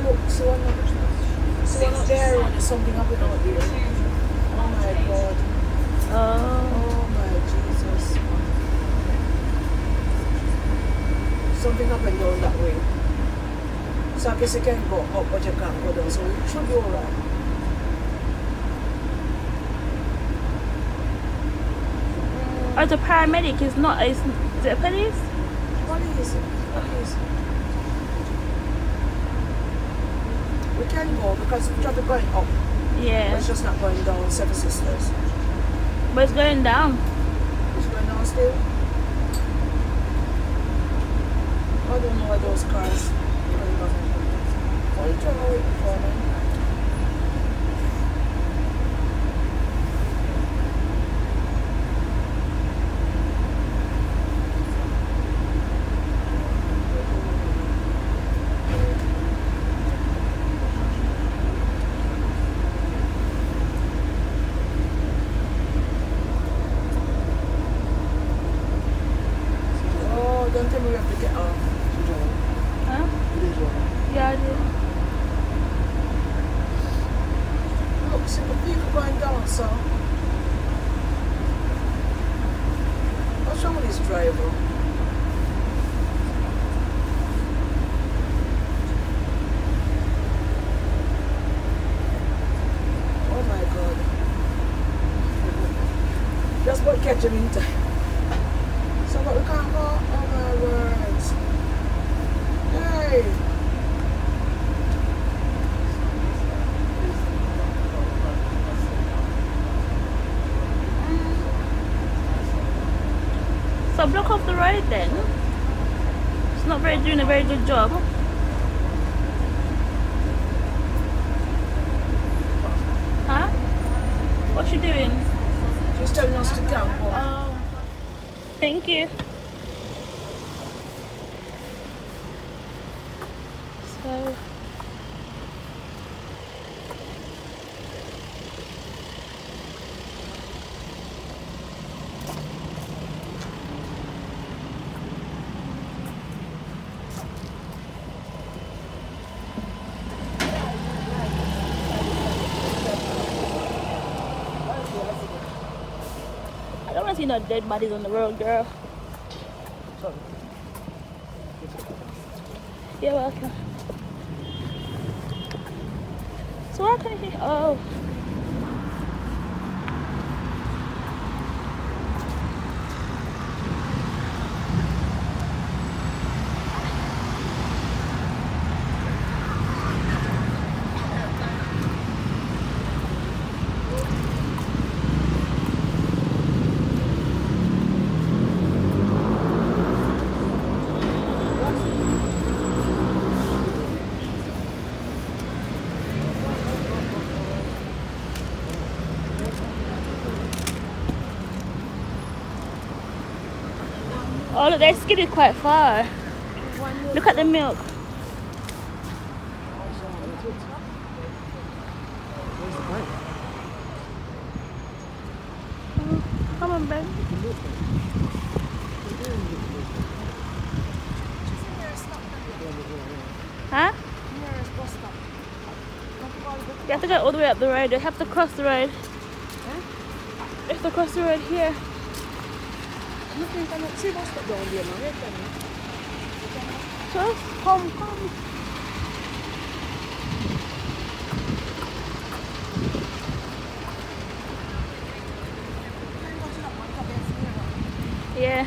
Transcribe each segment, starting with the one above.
look, see one up there, and there's something happening out there. Oh my God. Oh my Jesus. Something happened down that way. So I guess you can go up, but you can't go down, so it should be alright. Oh, the paramedic is not, is it a police? Police. We can go because the traffic going up. Yeah. But it's just not going down, Seven Sisters. But it's going down. It's going down still. I don't know why those cars are going down. What are you trying to wait for, man? Catch him in time. So but we can't go. Oh my words. Hey. So block off the road then. It's not doing a very good job. Huh? What's she doing? She's telling us to go. Oh, thank you. So, I don't want to see no dead bodies on the road, girl. Sorry. You're welcome. So why can't you? Oh. Oh look, they're skidded quite far. Look at the milk. Oh, come on, Ben. Huh? You have to go all the way up the road. You have to cross the road. You have to cross the road here. Just come. Yeah.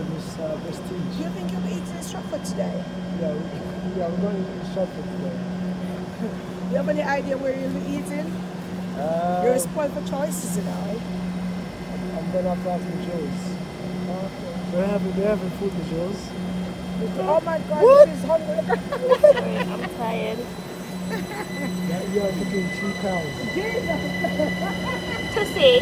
for this prestige. Do you think you'll be eating in Stratford today? Yeah, we're going to Stratford today. Do you have any idea where you'll be eating? You're spoiled for choices, you know. I'm going to have to ask the Julz. They're having food, the Julz. Oh my God, this is hungry. Sorry, I'm tired. Yeah, you are cooking 3 pounds. Toussy.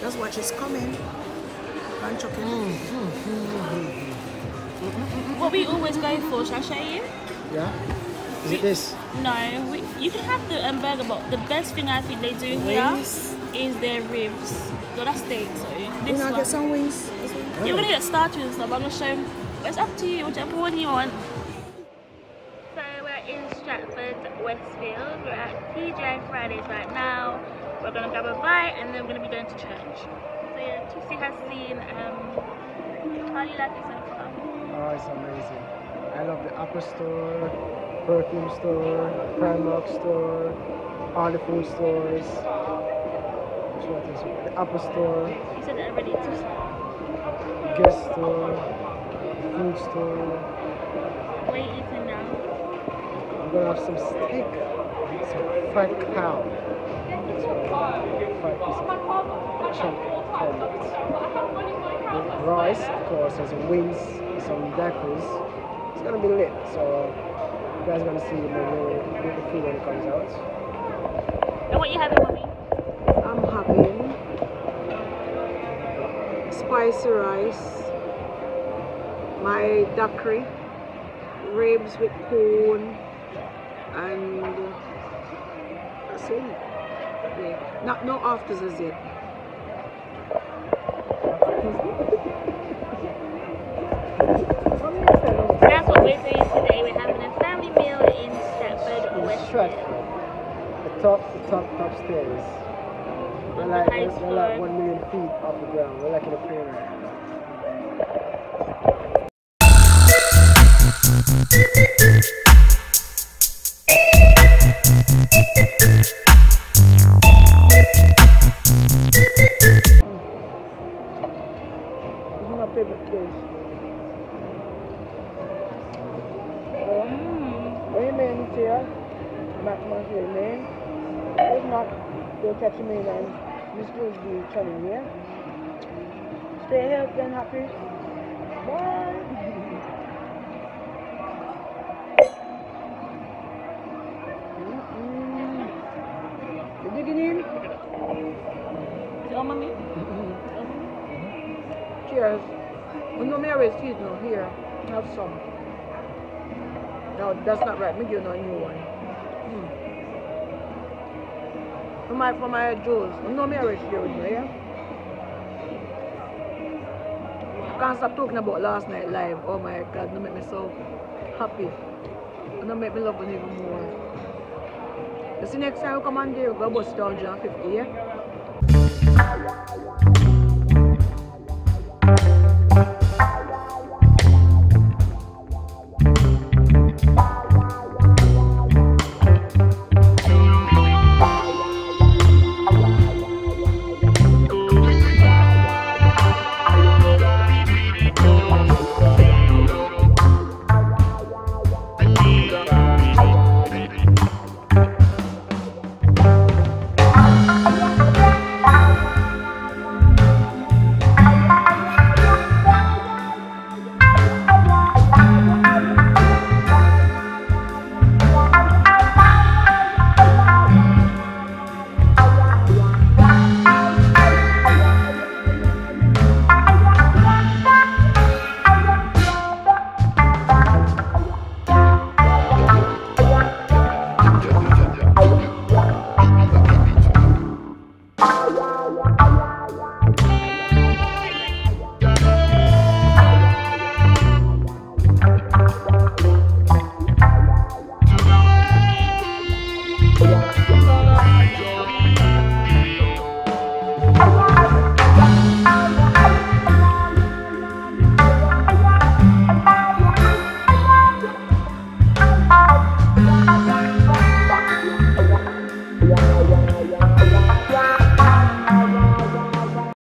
Just watch, it's coming. I'm choking. What we always go for, shall I show you? Yeah? Is it this? No, you can have the burger, but the best thing I think they do here is their ribs. No, that's steak, sorry. This one. Get some wings. You're gonna get started and stuff, I'm gonna show them. But it's up to you, whichever one you want. So we're in Stratford, Westfield. We're at TGI Fridays right now. We're gonna grab a bite and then we're gonna be going to church. So yeah, Toussy has seen, how do you like it so far? Oh, it's amazing. I love the Apple store, perfume store, Primark store, all the food stores. Which one is it? The Apple store. You said that already, Toussy. Guest store, food store. What are you eating now? I'm gonna have some steak, some fried cow. That's what I want. 5 pieces of chunk cow meat. With rice, of course, and some wings, some decals. It's gonna be lit, so you guys are gonna see the food when it comes out. And what you having, mommy? I'm having spicy rice, my daiquiri, ribs with corn, and that's it. Yeah. No afters as yet. That's what we're doing today. We're having a family meal in Stratford, Westfield. The top stairs. We're like 1 million feet off the ground. We're like in a pyramid. This is my favorite place. Amen, here. Maximum amen. If not, they'll catch me and this will be chilling here. Stay healthy and happy. Bye. You digging in? Is it on, mommy? Cheers. You know me always eat now. Here, have some. No, that's not right. Me give you a new one. For my Julz. You know me always share with you, yeah? I can't stop talking about last night live. Oh my God, you make me so happy. And you make me love you even more. You see next time we come on there, we'll go bust down 150, yeah?